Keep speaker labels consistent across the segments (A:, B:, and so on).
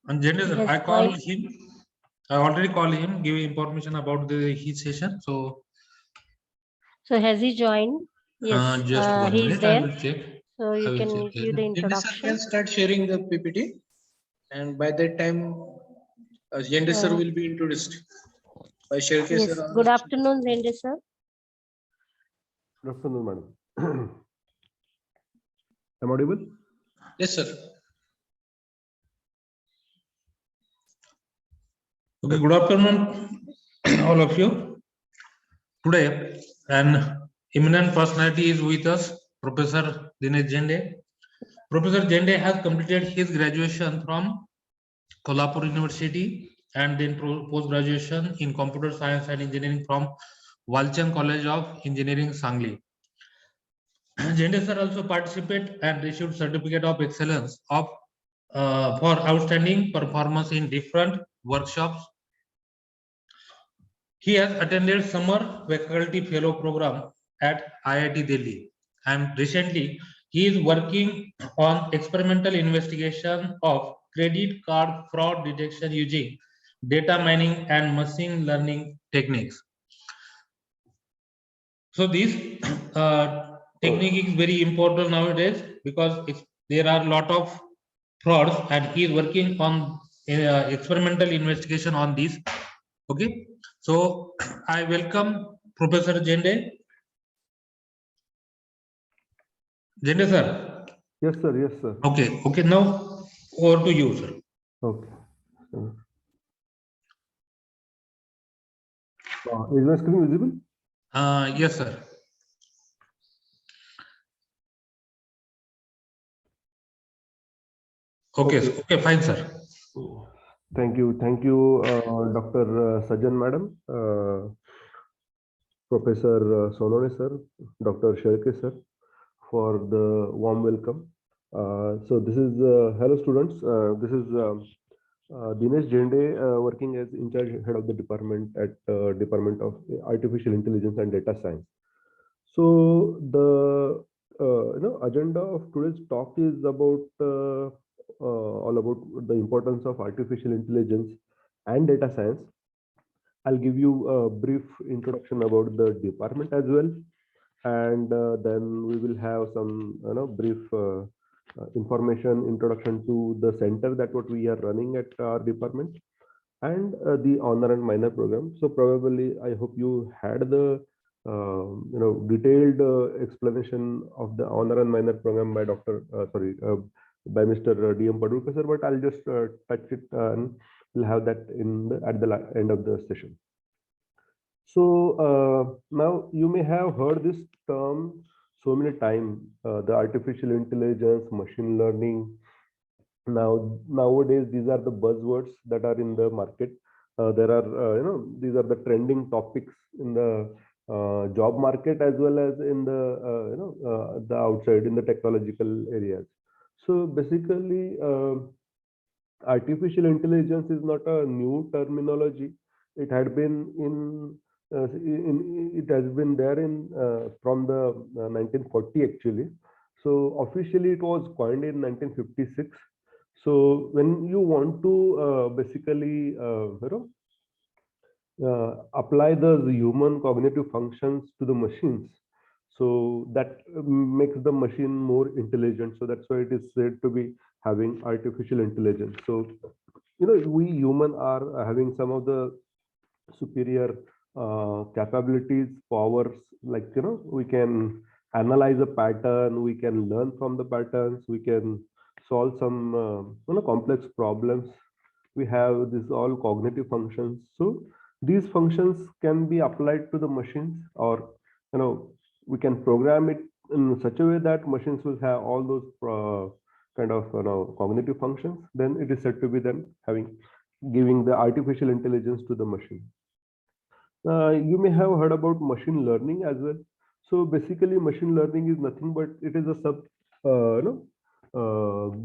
A: And Jendra sir, I call
B: joined.
A: him. I already called him, give information about his session. So
B: So has he joined? Yes,
A: just one
B: he is
A: minute, I
B: there.
A: will check.
B: So
A: I
B: you
A: will check
B: can
A: here.
B: give the
C: Jendra sir can
B: introduction.
C: start sharing the PPT, and by that time, Jendra sir
B: Uh,
C: will be introduced by Sherke sir
B: yes.
C: or
B: Good
C: Shinde sir.
B: afternoon, Zendra sir.
D: Good afternoon, madam. Am I audible?
C: Yes, sir.
A: Okay, good afternoon, all of you. Today, an eminent personality is with us, Professor Dinesh Jende. Professor Jende has completed his graduation from Kolhapur University and then post-graduation in Computer Science and Engineering from Walchand College of Engineering, Sangli. Jende sir also participate and received certificate of excellence of for outstanding performance in different workshops. He has attended summer faculty fellow program at IIT Delhi, and recently he is working on experimental investigation of credit card fraud detection using data mining and machine learning techniques. So this technique is very important nowadays because there are a lot of frauds, and he is working on experimental investigation on this. Okay, so I welcome Professor Jende. Jende sir.
D: Yes, sir. Yes, sir.
A: Okay, okay. Now over to you, sir.
D: Okay. Is my screen visible?
A: Yes, sir. Okay,
D: Okay.
A: okay, fine, sir.
D: Thank you, Dr. Sajan madam, Professor Sonone sir, Dr. Sherke sir, for the warm welcome. So this is hello students. This is Dinesh Jende, working as in charge head of the department at Department of Artificial Intelligence and Data Science. So the agenda of today's talk is about all about the importance of artificial intelligence and data science. I'll give you a brief introduction about the department as well, and then we will have some brief information introduction to the center that what we are running at our department, and the honor and minor program. So probably I hope you had the detailed explanation of the honor and minor program by by Mr. D.M. Padurkar sir, but I'll just touch it and we'll have that at the end of the session. So now you may have heard this term so many times, the artificial intelligence, machine learning. Nowadays, these are the buzzwords that are in the market. There are, these are the trending topics in the job market as well as in the outside in the technological areas. So basically, artificial intelligence is not a new terminology. It had been it has been there in from the 1940 actually. So officially it was coined in 1956. So when you want to basically apply the human cognitive functions to the machines, so that makes the machine more intelligent. So that's why it is said to be having artificial intelligence. So we human are having some of the superior capabilities, powers, like we can analyze a pattern, we can learn from the patterns, we can solve some complex problems. We have this all cognitive functions. So these functions can be applied to the machines, or we can program it in such a way that machines will have all those kind of cognitive functions. Then it is said to be then giving the artificial intelligence to the machine. You may have heard about machine learning as well. So basically, machine learning is nothing but it is a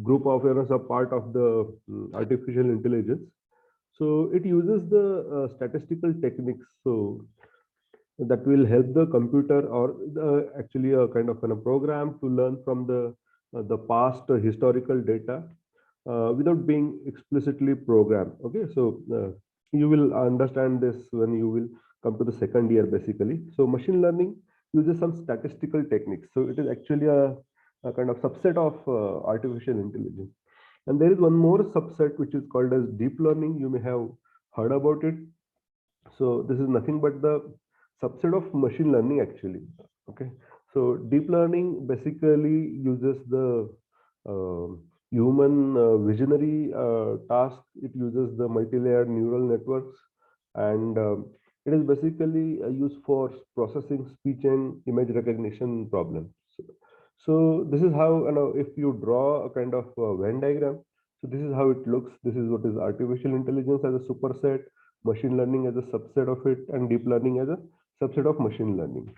D: group of sub part of the artificial intelligence. So it uses the statistical techniques. So that will help the computer or actually a kind of a program to learn from the past historical data without being explicitly programmed. Okay, so you will understand this when you will come to the second year basically. So machine learning uses some statistical techniques. So it is actually a kind of subset of artificial intelligence. And there is one more subset which is called as deep learning. You may have heard about it. So this is nothing but the subset of machine learning actually. Okay, so deep learning basically uses the uh, human visionary task. It uses the multi-layered neural networks, and it is basically used for processing speech and image recognition problems. So this is how, if you draw a kind of Venn diagram, so this is how it looks. This is what is artificial intelligence as a superset, machine learning as a subset of it, and deep learning as a subset of machine learning.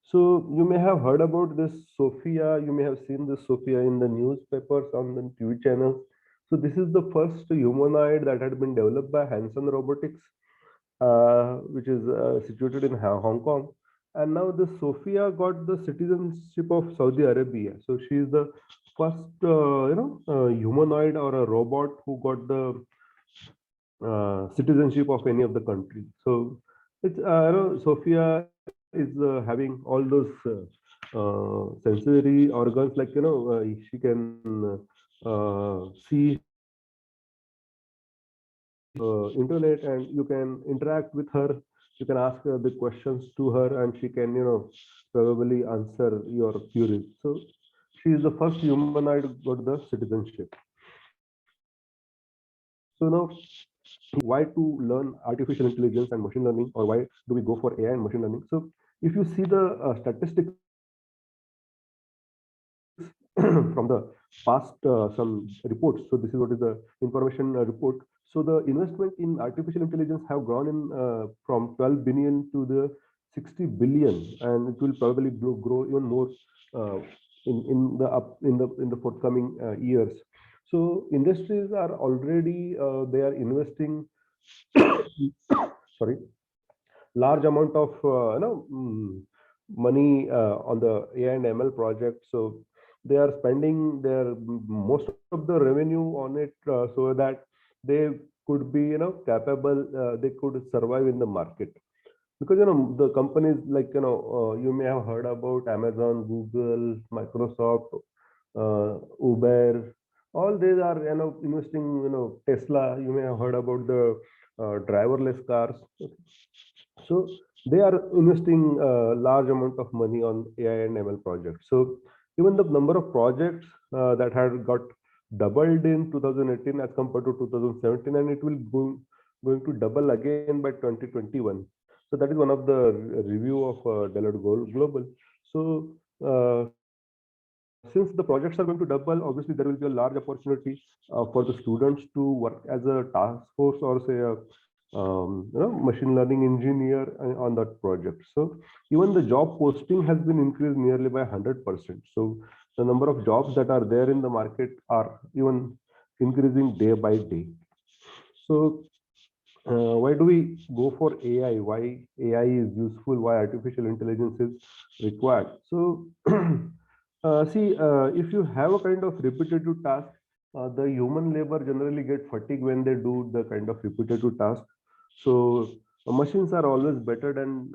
D: So you may have heard about this Sophia. You may have seen this Sophia in the newspapers, on the TV channels. So this is the first humanoid that had been developed by Hanson Robotics, which is situated in Hong Kong. And now the Sophia got the citizenship of Saudi Arabia. So she is the first, humanoid or a robot who got the citizenship of any of the country. So it's Sophia is having all those sensory organs, like she can see internet, and you can interact with her. You can ask her the questions to her, and she can probably answer your queries. So she is the first humanoid who got the citizenship. So now, why to learn artificial intelligence and machine learning, or why do we go for AI and machine learning? So if you see the statistics from the past some reports, so this is what is the information report. So the investment in artificial intelligence have grown in from 12 billion to the 60 billion, and it will probably grow even more uh, in the forthcoming years. So industries are already they are investing sorry, large amount of money on the AI and ML project. So they are spending their most of the revenue on it, so that they could be capable, they could survive in the market. Because the companies like you may have heard about Amazon, Google, Microsoft, Uber. All these are investing. Tesla. You may have heard about the driverless cars. So they are investing a large amount of money on AI and ML projects. So even the number of projects that had got doubled in 2018 as compared to 2017, and it will going to double again by 2021. So that is one of the review of Deloitte Global. So since the projects are going to double, obviously there will be a large opportunity for the students to work as a task force, or say a machine learning engineer on that project. So even the job posting has been increased nearly by 100%. So the number of jobs that are there in the market are even increasing day by day. So why do we go for AI? Why AI is useful? Why artificial intelligence is required? So see, if you have a kind of repetitive task, the human labor generally get fatigued when they do the kind of repetitive task. So machines are always better in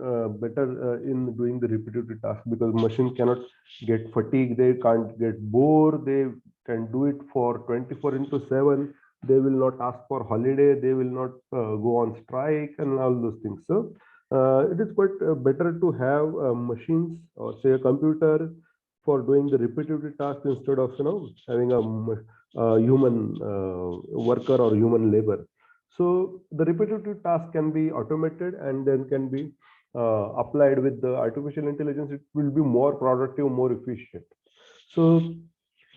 D: doing the repetitive task, because machine cannot get fatigued, they can't get bored, they can do it for 24/7. They will not ask for holiday, they will not go on strike and all those things. So it is quite better to have machines, or say a computer, for doing the repetitive task, instead of having a human worker or human labor. So the repetitive task can be automated and then can be applied with the artificial intelligence. It will be more productive, more efficient. So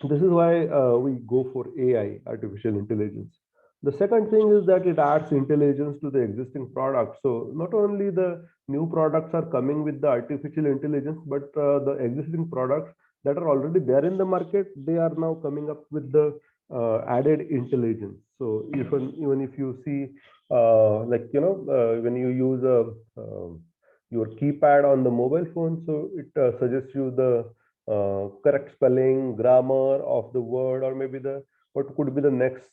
D: this is why we go for AI, artificial intelligence. The second thing is that it adds intelligence to the existing product. So not only the new products are coming with the artificial intelligence, but the existing products that are already there in the market, they are now coming up with the added intelligence. So even if you see, when you use your keypad on the mobile phone, so it suggests you the correct spelling, grammar of the word, or maybe the what could be the next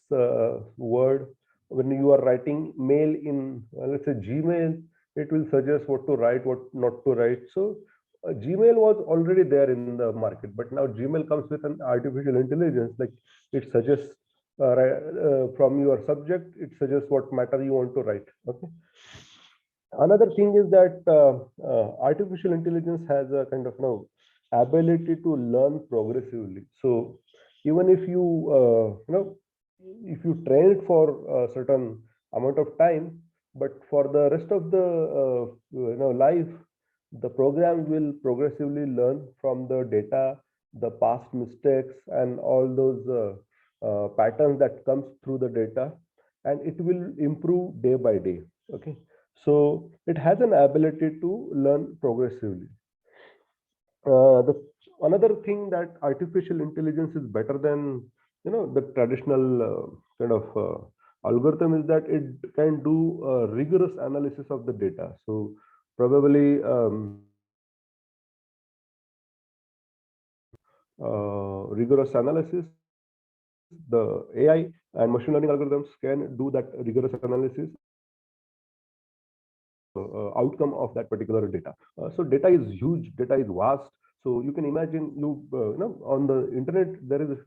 D: word. When you are writing mail in, let's say Gmail, it will suggest what to write, what not to write. So Gmail was already there in the market, but now Gmail comes with an artificial intelligence, like it suggests from your subject, it suggests what matter you want to write. Okay. Another thing is that artificial intelligence has a kind of ability to learn progressively. So even if if you train it for a certain amount of time, but for the rest of the life, the program will progressively learn from the data, the past mistakes, and all those patterns that comes through the data, and it will improve day by day. Okay. So it has an ability to learn progressively. The another thing that artificial intelligence is better than the traditional kind of algorithm is that it can do rigorous analysis of the data. So probably rigorous analysis, the AI and machine learning algorithms can do that rigorous analysis outcome of that particular data. So data is huge, data is vast. So you can imagine on the internet there is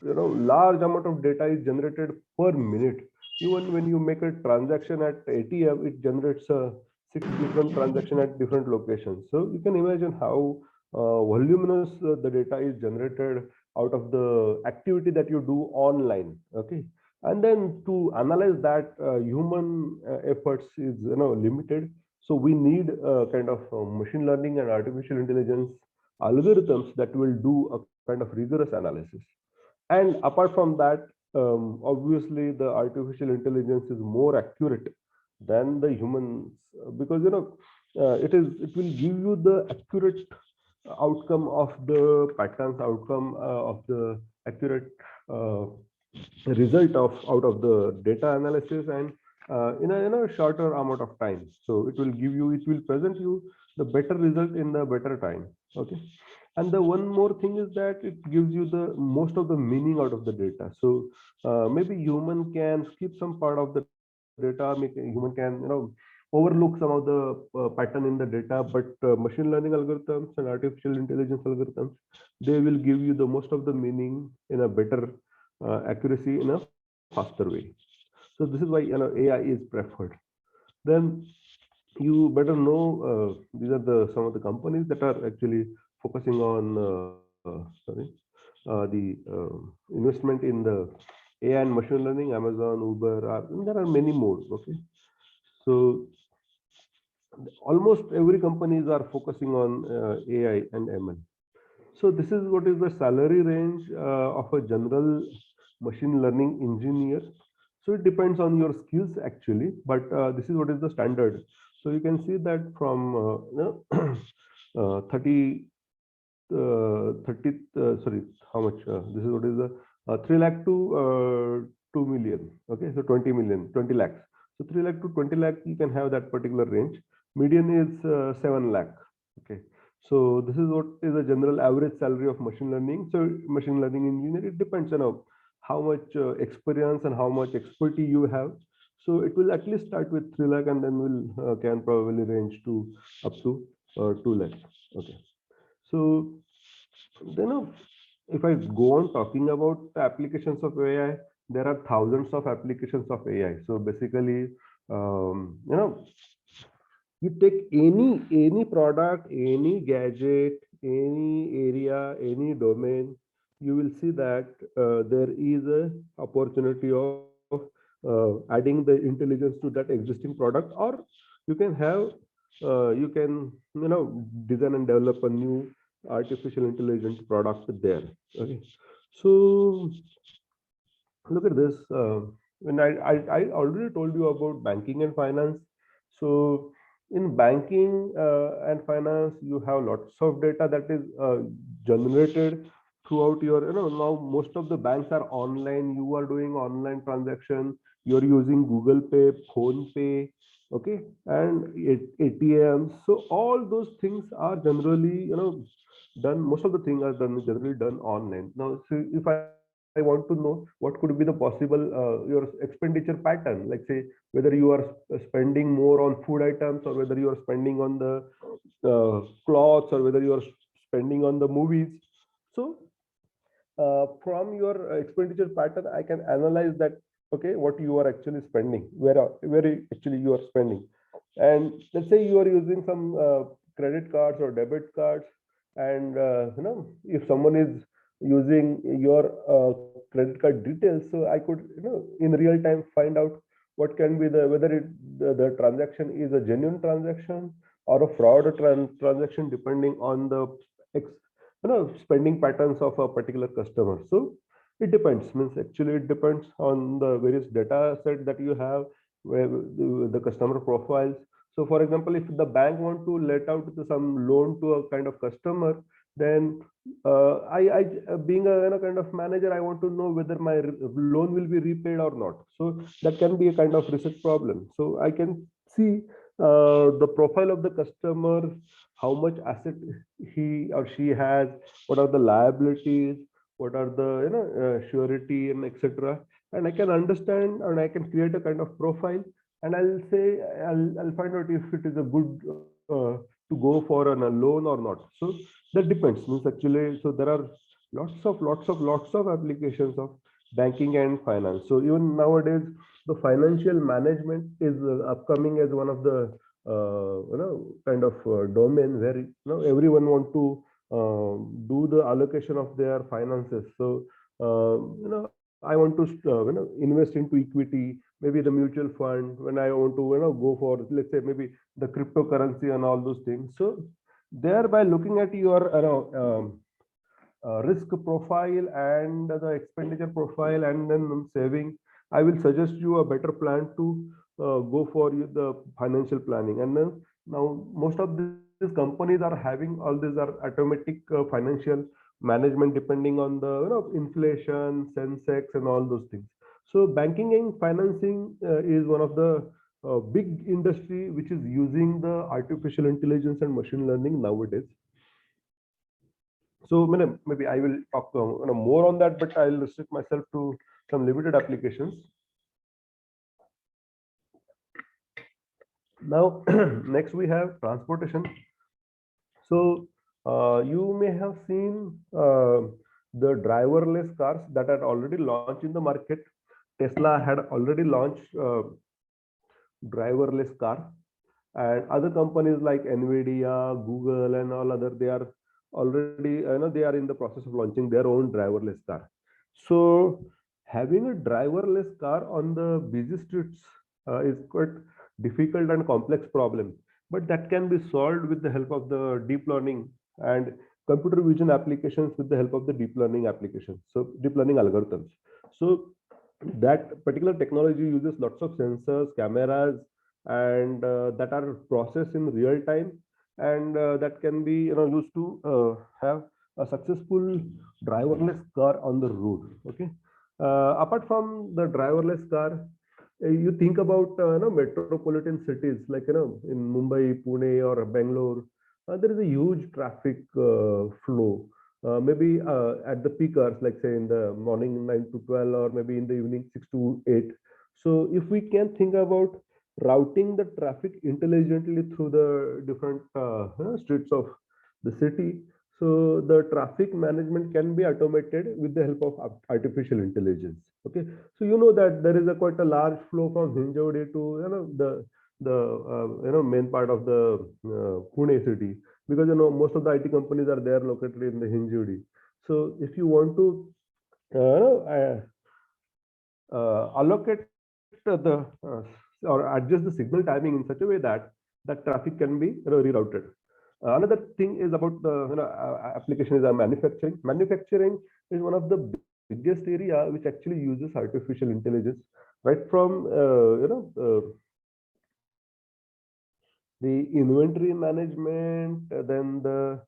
D: large amount of data is generated per minute. Even when you make a transaction at ATM, it generates 6 different transactions at different locations. So you can imagine how voluminous the data is generated out of the activity that you do online. Okay. And then to analyze that, human efforts is limited. So we need kind of machine learning and artificial intelligence algorithms that will do a kind of rigorous analysis. And apart from that, obviously the artificial intelligence is more accurate than the humans, because it will give you the accurate outcome of the patterns, outcome of the accurate result of out of the data analysis, and in a shorter amount of time. So it will present you the better result in the better time. Okay. And the one more thing is that it gives you the most of the meaning out of the data. So maybe human can skip some part of the data, human can overlook some of the pattern in the data, but machine learning algorithms and artificial intelligence algorithms, they will give you the most of the meaning in a better accuracy, in a faster way. So this is why AI is preferred. Then you better know these are some of the companies that are actually focusing on the investment in the AI and machine learning. Amazon, Uber, and there are many more. Okay. So almost every companies are focusing on AI and ML. So this is what is the salary range of a general machine learning engineer. So it depends on your skills actually, but this is what is the standard. So you can see that from 30, how much? This is what is the 3 lakh to 2 million. Okay, so 20 million, 20 lakhs. So 3 lakh to 20 lakh, you can have that particular range. Median is 7 lakh. Okay. So this is what is the general average salary of machine learning. So machine learning engineer, it depends on how much experience and how much expertise you have. So it will at least start with 3 lakh and then will can probably range to up to 2 lakh. Okay. So then if I go on talking about the applications of AI, there are thousands of applications of AI. So basically, you take any product, any gadget, any area, any domain, you will see that there is a opportunity of adding the intelligence to that existing product, or you can have you can design and develop a new artificial intelligence product there. Okay. So look at this. When I already told you about banking and finance. So in banking and finance, you have lots of data that is generated throughout your, now most of the banks are online. You are doing online transaction. You're using Google Pay, Phone Pay, okay, and ATMs. So all those things are generally, done. Most of the things are generally done online. Now, so if I I want to know what could be the possible your expenditure pattern, like say whether you are spending more on food items or whether you are spending on the clothes or whether you are spending on the movies. So from your expenditure pattern, I can analyze that, okay, what you are actually spending, where actually you are spending. And let's say you are using some credit cards or debit cards, and if someone is using your credit card details, so I could in real time find out what can be whether the transaction is a genuine transaction or a fraud transaction, depending on the spending patterns of a particular customer. So it depends, means actually it depends on the various data set that you have, where the customer profiles. So for example, if the bank want to let out some loan to a kind of customer, then I being a kind of manager, I want to know whether my loan will be repaid or not. So that can be a kind of research problem. So I can see the profile of the customer, how much asset he or she has, what are the liabilities, what are the surety and etc. And I can understand and I can create a kind of profile, and I'll find out if it is a good to go for a loan or not. So that depends, means actually, so there are lots of applications of banking and finance. So even nowadays the financial management is upcoming as one of the kind of domain where everyone want to do the allocation of their finances. So I want to invest into equity, maybe the mutual fund, when I want to go for, let's say, maybe the cryptocurrency and all those things. So there, by looking at your risk profile and the expenditure profile and then saving, I will suggest you a better plan to go for the financial planning. And then now most of these companies are having all these are automatic financial management, depending on the inflation, Sensex, and all those things. So banking and financing is one of the big industry which is using the artificial intelligence and machine learning nowadays. So maybe I will talk more on that, but I'll restrict myself to some limited applications. Now, next we have transportation. So you may have seen the driverless cars that are already launched in the market. Tesla had already launched driverless car, and other companies like Nvidia, Google, and all other, they are already they are in the process of launching their own driverless car. So having a driverless car on the busy streets is quite difficult and complex problem, but that can be solved with the help of the deep learning and computer vision applications, with the help of the deep learning applications, so deep learning algorithms. So that particular technology uses lots of sensors, cameras, and that are processed in real time, and that can be used to have a successful driverless car on the road. Okay. Apart from the driverless car, you think about metropolitan cities like in Mumbai, Pune, or Bangalore. There is a huge traffic flow. Maybe at the peak hours, like say in the morning 9 to 12, or maybe in the evening 6 to 8. So if we can think about routing the traffic intelligently through the different streets of the city, so the traffic management can be automated with the help of artificial intelligence. Okay, so that there is a quite a large flow from Hinjawadi to the main part of the Pune city, because most of the IT companies are there located in the Hinjawadi. So if you want to allocate the or adjust the signal timing in such a way that that traffic can be rerouted. Another thing is about the application is manufacturing. Manufacturing is one of the biggest area which actually uses artificial intelligence, right from the inventory management, then the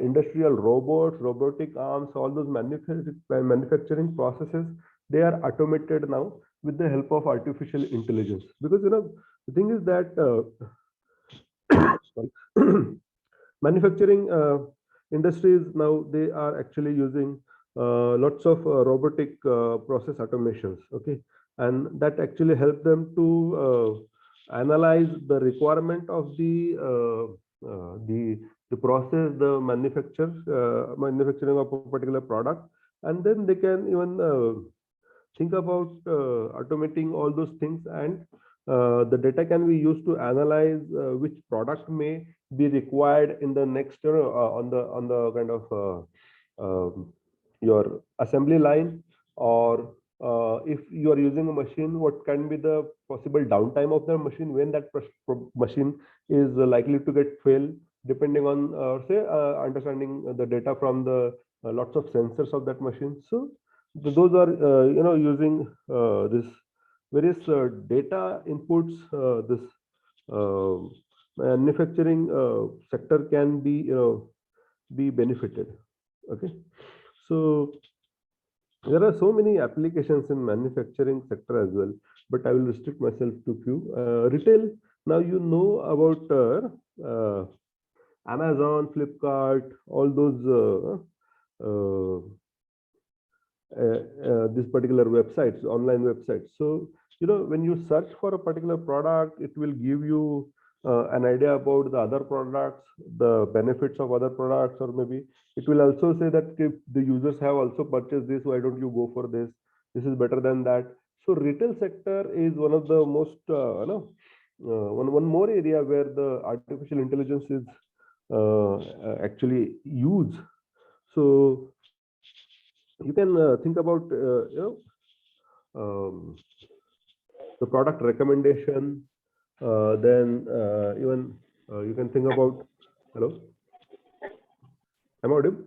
D: industrial robots, robotic arms, all those manufacturing processes, they are automated now with the help of artificial intelligence. Because the thing is that manufacturing industries now, they are actually using lots of robotic process automations. Okay, and that actually help them to analyze the requirement of the process, the manufacturing of a particular product, and then they can even think about automating all those things, and the data can be used to analyze which product may be required in the next on the kind of your assembly line, or if you are using a machine, what can be the possible downtime of the machine, when that machine is likely to get fail, depending on say understanding the data from the lots of sensors of that machine. So those are using this various data inputs. This uh, manufacturing sector can be benefited. Okay, so there are so many applications in manufacturing sector as well, but I will restrict myself to few. Retail, now you know about Amazon, Flipkart, all those this particular websites, online websites. So when you search for a particular product, it will give you an idea about the other products, the benefits of other products, or maybe it will also say that if the users have also purchased this, why don't you go for this? This is better than that. So retail sector is one of the most one more area where the artificial intelligence is actually used. So you can think about the product recommendation, then even you can think about, hello, am I audible?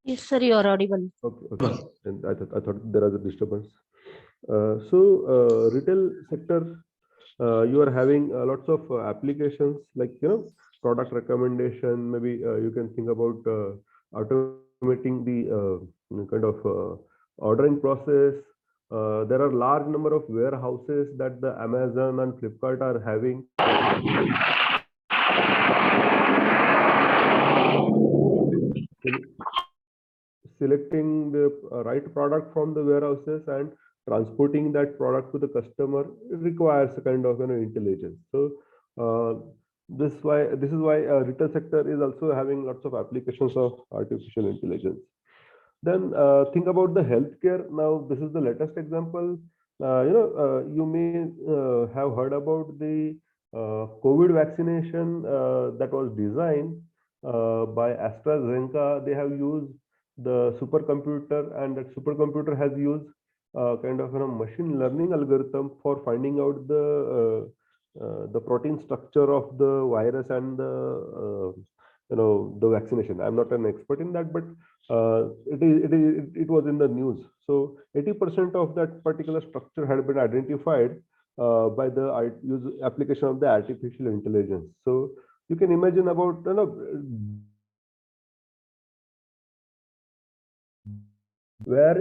B: Yes, sir, you are audible.
D: Okay. And I thought there was a disturbance. Retail sector, you are having lots of applications like product recommendation. Maybe you can think about automating the kind of ordering process. There are large number of warehouses that the Amazon and Flipkart are having. Selecting the right product from the warehouses and transporting that product to the customer requires a kind of intelligence. So this is why retail sector is also having lots of applications of artificial intelligence. Then think about the healthcare. Now this is the latest example. You may have heard about the COVID vaccination that was designed by AstraZeneca. They have used the supercomputer, and that supercomputer has used kind of machine learning algorithm for finding out the protein structure of the virus and the vaccination. I'm not an expert in that, but it was in the news. So 80% of that particular structure had been identified by the application of the artificial intelligence. So you can imagine about where